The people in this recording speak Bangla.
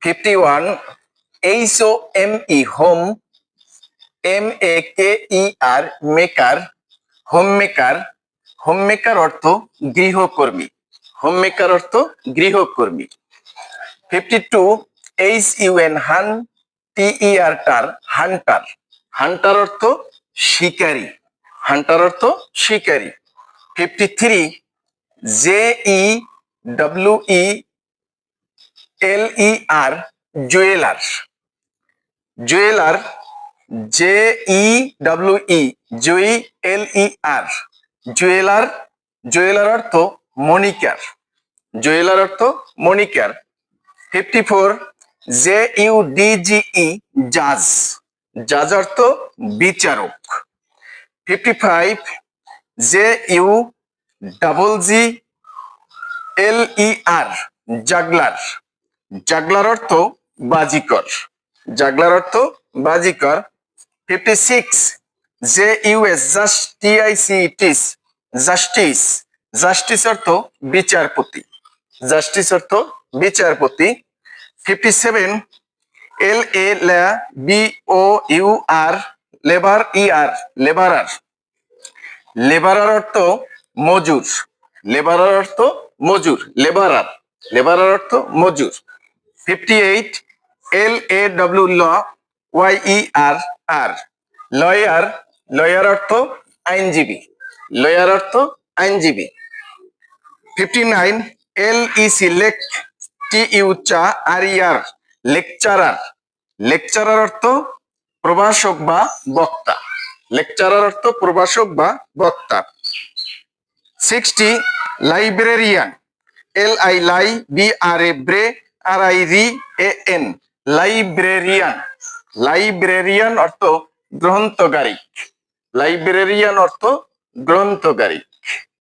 51 HOME home MEKER maker home maker home maker অর্থ গৃহকর্মী হোম মেকার অর্থ গৃহকর্মী 52 HUN হান TER টার হান্টার হান্টার অর্থ শিকারী হান্টার অর্থ শিকারী 53 JEWELER jeweller jeweller JEWELER jeweller jeweller অর্থ মণিকার জুয়েলার অর্থ মণিকার 54 JUDGE জাজ জাজ অর্থ বিচারক 55 JUGGLER জাগলার জাগলার অর্থ বাজিকর জাগলার অর্থ বাজিকর 56 JUS জাস্টিস জাস্টিস জাস্টিস অর্থ বিচারপতি জাস্টিস অর্থ বিচারপতি 57 LABOUR লেবারার লেবারার অর্থ মজুর লেবারার অর্থ মজুর লেবারার লেবারার অর্থ মজুর 58 LAWYER লয়ার লয়ার অর্থ আইনজীবী লয়ার অর্থ আইনজীবী 59 LEC lake TUCHARER lecturer lecturer অর্থ প্রভাষক বা বক্তা লেকচারার অর্থ প্রভাষক বা বক্তা 60 লাইব্রেরিয়ান LIBRARIAN লাইব্রেরিয়ান লাইব্রেরিয়ান অর্থ গ্রন্থগারিক লাইব্রেরিয়ান অর্থ গ্রন্থগারিক